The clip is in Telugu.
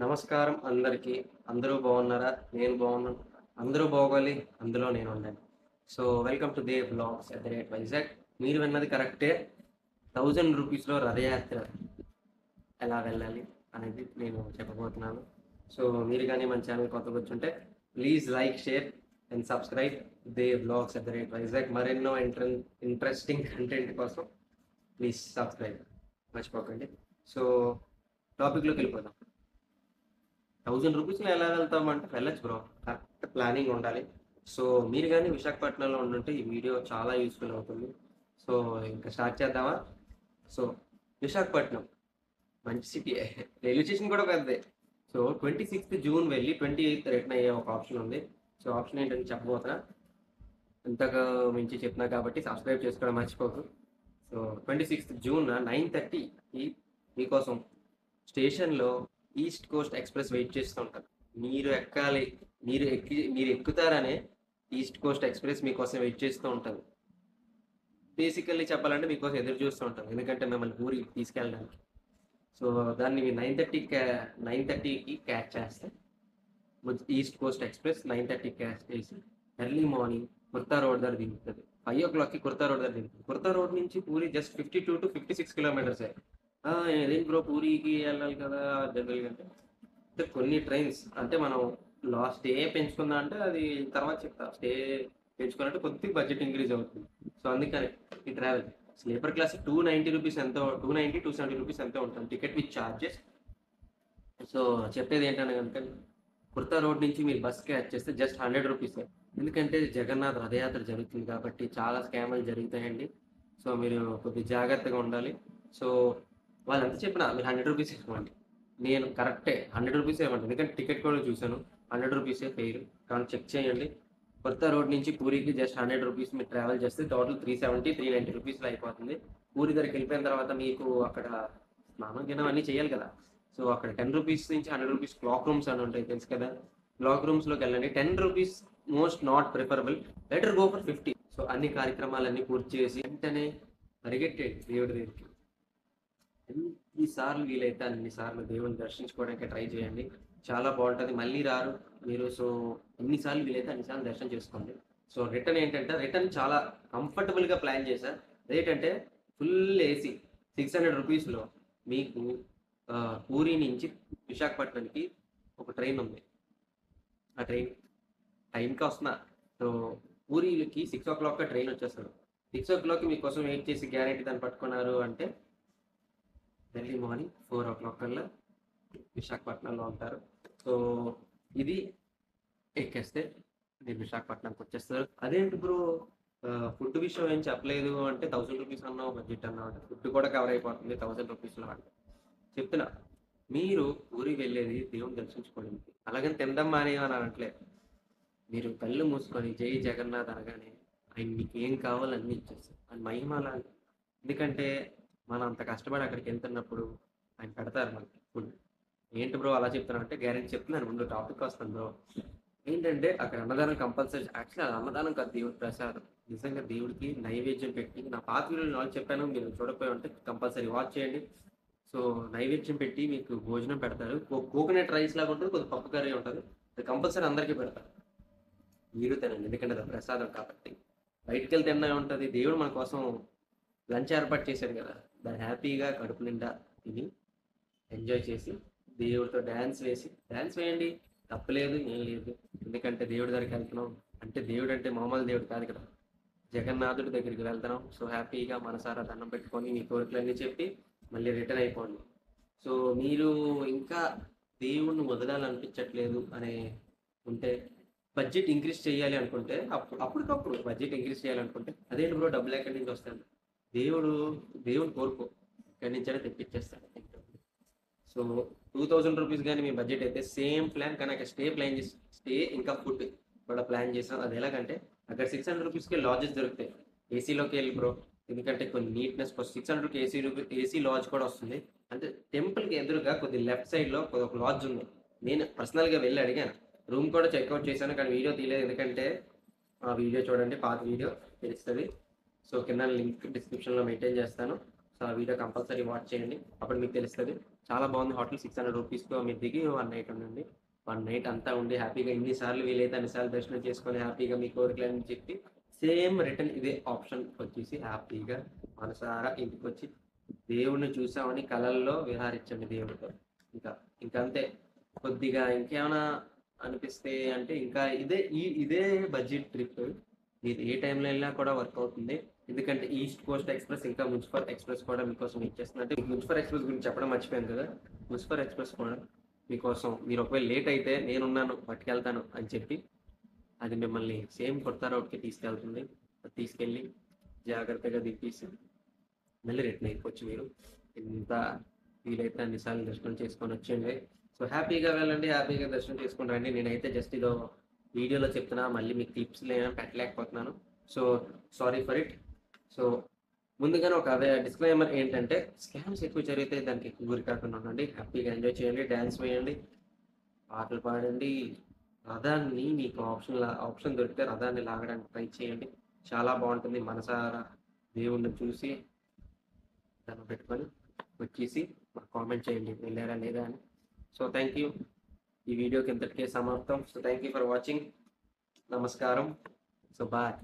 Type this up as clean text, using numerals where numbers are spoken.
నమస్కారం అందరికీ. అందరూ బాగున్నారా? నేను బాగున్నాను. అందరూ బాగోలి. అందులో నేను ఉండాలి. So, welcome to Dev vlogs at the rate Vizag. మీరు విన్నది కరెక్టే. ₹1000 రథయాత్ర ఎలా వెళ్ళాలి అనేది నేను చెప్పబోతున్నాను. సో, మీరు గాని మన ఛానల్ కొత్తగొచ్చుంటే please like, share and subscribe Dev vlogs at the rate Vizag. మరెన్నో ఇంట్రెస్టింగ్ కంటెంట్ కోసం ప్లీజ్ సబ్స్క్రైబ్ మర్చిపోకండి. సో, టాపిక్‌లోకెళ్ళిపోదాం. ₹1000 ఎలా వెళ్తామంటే వెళ్ళొచ్చు బ్రో. కరెక్ట్ ప్లానింగ్ ఉండాలి. సో, మీరు గాని విశాఖపట్నంలో ఉండుంటే ఈ వీడియో చాలా యూజ్‌ఫుల్ అవుతుంది. సో, ఇంక స్టార్ట్ చేద్దామా? సో, విశాఖపట్నం మంచి సిటీయే. రైల్వే స్టేషన్ కూడా పెద్దదే. సో, 26థ్ జూన్ వెళ్ళి 28థ్ రిటర్న్ అయ్యే ఒక ఆప్షన్ ఉంది. సో, ఆప్షన్ ఏంటని చెప్పబోతున్నా. ఇంతకు మించి చెప్తున్నా కాబట్టి సబ్స్క్రైబ్ చేసుకోవడం మర్చిపోకు. సో, 26థ్ జూన్ 9:30కి మీకోసం స్టేషన్‌లో ఈస్ట్ కోస్ట్ ఎక్స్‌ప్రెస్ వెయిట్ చేస్తూ ఉంటది. మీరు ఎక్కాలి. మీరు ఎక్కుతారనే ఈస్ట్ కోస్ట్ ఎక్స్‌ప్రెస్ మీకోసం వెయిట్ చేస్తూ ఉంటది. బేసికల్లీ చెప్పాలంటే మీకోసం ఎదురు చూస్తూ ఉంటది. ఎందుకంటే మిమ్మల్ని ఊరికి తీసుకెళ్ళడానికి. సో, దాన్ని మీరు 9:30కి క్యాచ్ చేస్తే ఈస్ట్ కోస్ట్ ఎక్స్‌ప్రెస్ 9:30కి క్యాచ్ చేసి ఎర్లీ మార్నింగ్ కుర్తా రోడ్ దగ్గర దిగుతది. 5:00కి కుర్తా రోడ్ దగ్గర దిగుతది. కుర్తా రోడ్ నుంచి పూరి జస్ట్ 52-56 కిలోమీటర్సే. ఇదేంటి బ్రో పూరికి వెళ్ళాలి కదా! జనరల్‌గా అంటే కొన్ని ట్రైన్స్ అంటే మనం స్టే పెంచుకుందాం అంటే అది తర్వాత చెప్తా. స్టే పెంచుకోవాలంటే కొద్దిగా బడ్జెట్ ఇంక్రీజ్ అవుతుంది. సో, అందుకని ఈ ట్రావెల్ స్లీపర్ క్లాస్ రూ. 290 ఎంతో రూ. 270 ఎంతో ఉంటుంది. Ticket with charges. సో, చెప్పేది ఏంటంటే గనుక కుర్తా రోడ్ నుంచి మీరు బస్ క్యాచ్ చేస్తే జస్ట్ రూ. 100. ఎందుకంటే జగన్నాథ్ రథయాత్ర జరుగుతుంది కాబట్టి చాలా స్కామ్‌లు జరుగుతాయండి. సో, మీరు కొద్దిగా జాగ్రత్తగా ఉండాలి. సో, వాళ్ళెంత చెప్పినా మీరు రూ. 100 ఇవ్వండి. నేను కరెక్టే రూ. 100 ఇవ్వండి. ఎందుకంటే టికెట్ కూడా చూసాను. రూ. 100 ఫెయిర్. కానీ చెక్ చేయండి. కొత్త రోడ్ నుంచి పూరికి జస్ట్ రూ. 100 మీరు ట్రావెల్ చేస్తే టోటల్ 370, 390 రూపీస్‌లో అయిపోతుంది. పూరి దగ్గరికెళ్ళిపోయిన తర్వాత మీకు అక్కడ స్నానం, గినం అన్నీ చేయాలి కదా! సో, అక్కడ రూ. 10 నుంచి రూ. 100 క్లాక్ రూమ్స్ అని ఉంటాయి తెలుసు కదా! క్లాక్ రూమ్స్‌లోకెళ్ళండి. రూ. 10 most not preferable. Better go for 50. So, అన్ని కార్యక్రమాలన్నీ పూర్తి చేసి వెంటనే పరిగెట్టేయండి దేవుడి దగ్గరికి. ఎన్ని సార్లు వీలైతే అన్ని సార్లు దేవుడిని దర్శించుకోవడానికి ట్రై చేయండి. చాలా బావుంటది. మళ్ళీ రారు మీరు. సో, ఎన్ని సార్లు వీలైతే అన్ని సార్లు దర్శనం చేసుకోండి. సో, రిటర్న్ చాలా కంఫర్టబుల్‌గా ప్లాన్ చేశా. అదేంటంటే ఫుల్ ఏసీ రూ. 600లో మీకు పూరి నుంచి విశాఖపట్నంకి ఒక ట్రైన్ ఉంది. ఆ ట్రైన్ టైంకి వస్తున్నా. సో, పూరీకి 6:00కి ట్రైన్ వచ్చేస్తది. 6:00కి మీకోసం వెయిట్ చేసి గ్యారంటీ దాన్ని పట్టుకున్నారు అంటే ఎర్లీ మార్నింగ్ 4:00 కల్లా విశాఖపట్నంలో ఉంటారు. సో, ఇది ఎక్కేస్తే మీరు విశాఖపట్నంకి వచ్చేస్తారు. అదేంటి బ్రో ఫుడ్ విషయం ఏం చెప్పలేదు అంటే ₹1000 అన్నావు, బడ్జెట్ అన్నావు అంటే ఫుడ్ కూడా కవర్ అయిపోతుంది ₹1000లో అంటే. చెప్తున్నా. మీరు ఊరికి వెళ్ళేది దేవుడిని దర్శించుకోవడానికి. అలాగని తినడం మానేయమని అనట్లేదు. మీరు కళ్ళు మూసుకొని జై జగన్నాథ్ అనగానే ఆయన మీకేం కావాలో అన్నీ ఇచ్చేస్తారు. ఆయన మహిమ అలాంటిది. ఎందుకంటే మనం అంత కష్టపడి అక్కడికెళ్తున్నప్పుడు ఆయన పెడతారు మనకి ఫుడ్. ఏంటి బ్రో అలా చెప్తున్నావు అంటే గ్యారంటీ చెప్తున్నాను ముందు టాపిక్ వస్తాను బ్రో. ఏంటంటే అక్కడ అన్నదానం కంపల్సరీ. యాక్చువల్లీ అది అన్నదానం కాదు దేవుడి ప్రసాదం. నిజంగా దేవుడికి నైవేద్యం పెట్టి నా పాత వీడియోలో నాలుగు చెప్పాను. మీరు చూడకపోయి ఉంటే కంపల్సరీ వాచ్ చేయండి. సో, నైవేద్యం పెట్టి మీకు భోజనం పెడతారు. కోకోనట్ రైస్ లాగా ఉంటది. కొద్దిగా పప్పు కర్రీ ఉంటది. అది కంపల్సరీ అందరికీ పెడతారు. మీరు తినండి. ఎందుకంటే అది ప్రసాదం కాబట్టి. బయటికెళ్ళి తిన్నా ఉంటది. దేవుడు మన కోసం లంచ్ ఏర్పాటు చేశాడు కదా! దాన్ని హ్యాపీగా కడుపు నిండా తిని, ఎంజాయ్ చేసి, దేవుడితో డాన్స్ వేయండి. తప్పులేదు, ఏం లేదు. ఎందుకంటే దేవుడి దగ్గరికెళ్తున్నాం. అంటే దేవుడంటే మామూలు దేవుడు కాదు కదా! జగన్నాథుడి దగ్గరికి వెళ్తున్నాం. సో, హ్యాపీగా మనసారా దండం పెట్టుకొని మీ కోరికలన్నీ చెప్పి మళ్ళీ రిటర్న్ అయిపోండి. సో, మీరు ఇంకా దేవుడిని వదలాలనిపించట్లేదు అనే ఉంటే బడ్జెట్ ఇంక్రీజ్ చేయాలి అనుకుంటే అప్పటికప్పుడు బడ్జెట్ ఇంక్రీజ్ చేయాలనుకుంటే అదేంటి బ్రో డబ్బులు ఎక్కడి నుంచి వస్తాయి? దేవుడు దేవుడిని కోరుకో. ఎక్కడి నుంచైనా తెప్పించేస్తాడు. సో, ₹2000 గాని మీ బడ్జెట్ అయితే సేమ్ ప్లాన్ కానీ అక్కడ స్టే ఇంకా ఫుడ్ కూడా ప్లాన్ చేసాం. అది ఎలాగంటే అక్కడ ₹600కే లాడ్జెస్ దొరుకుతాయి. ఏసీలోకి వెళ్ళి బ్రో. ఎందుకంటే కొన్ని నీట్‌నెస్ కోసం 600కి ఏసీ లాడ్జ్ కూడా వస్తుంది. అంటే టెంపుల్‌కి ఎదురుగా కొద్దిగా లెఫ్ట్ సైడ్‌లో ఒక లాడ్జ్ ఉంది. నేను పర్సనల్‌గా వెళ్లి అడిగాను. రూమ్ కూడా చెక్‌ఔట్ చేశాను. కానీ వీడియో తీయలేదు. ఎందుకంటే ఆ వీడియో చూడండి పాత వీడియో తెలుస్తది. సో, కింద లింక్ డిస్క్రిప్షన్‌లో మెయింటైన్ చేస్తాను. సో ఆ వీడియో కంపల్సరీ వాచ్ చేయండి, అప్పుడు మీకు తెలుస్తుంది. చాలా బాగుంది హోటల్. 600 రూపీస్తో మీరు దిగి 1 నైట్ ఉండండి. 1 నైట్ అంతా ఉండి హ్యాపీగా ఎన్నిసార్లు వీలైతే అన్నిసార్లు దర్శనం చేసుకొని హ్యాపీగా మీ కోరికలని చెప్పి సేమ్ రిటర్న్ ఇదే ఆప్షన్ వచ్చేసి హ్యాపీగా మనసారా ఇంటికి వచ్చి దేవుణ్ణి చూసామని కలల్లో విహారించండి దేవుడితో. ఇంకా ఇంకంతే. కొద్దిగా ఇంకేమైనా అనిపిస్తే అంటే ఇంకా ఇదే బడ్జెట్ ట్రిప్. మీరు ఏ టైంలో వెళ్ళినా కూడా వర్క్ అవుతుంది. ఎందుకంటే ఈస్ట్ కోస్ట్ ఎక్స్‌ప్రెస్ ఇంకా మున్సిపల్ ఎక్స్‌ప్రెస్ కూడా మీకోసం వెయిట్ చేస్తుంది. అంటే మున్సిపల్ ఎక్స్‌ప్రెస్ గురించి చెప్పడం మర్చిపోయాను కదా! మున్సిపల్ ఎక్స్‌ప్రెస్ కూడా మీకోసం, మీరు ఒకవేళ లేట్ అయితే నేనున్నాను పట్టుకెళ్తాను అని చెప్పి, అది మిమ్మల్ని సేమ్ కొత్త రూట్‌కి తీసుకెళ్తుంది. అది తీసుకెళ్ళి జాగ్రత్తగా దింపేసి మళ్ళీ రిటర్న్ అయిపోవచ్చు మీరు. ఎంత వీలైతే అన్ని సార్లు దర్శనం చేసుకొని వచ్చేయండి. సో హ్యాపీగా వెళ్ళండి, హ్యాపీగా దర్శనం చేసుకొని రండి. నేనైతే జస్ట్ ఇదో వీడియోలో చెప్తున్నా, మళ్ళీ మీకు టిప్స్‌లు ఏమైనా పెట్టలేకపోతున్నాను. So sorry for it. So ముందుగానే ఒక అదే డిస్క్లైమర్ ఏంటంటే, స్కామ్స్ ఎక్కువ జరిగితే దానికి ఎక్కువ గురి కాకుండా ఉండండి. హ్యాపీగా ఎంజాయ్ చేయండి, డాన్స్ వేయండి, పాటలు పాడండి. రథాన్ని మీకు ఆప్షన్ దొరికితే రథాన్ని లాగడానికి ట్రై చేయండి. చాలా బాగుంటుంది. మనసారా దేవుణ్ణి చూసి దండం పెట్టుకొని వచ్చేసి మాకు కామెంట్ చేయండి వెళ్ళారా లేదా అని. So thank you. ఈ వీడియోకి ఇంతటికే సమాప్తం. So thank you for watching. నమస్కారం. So bye.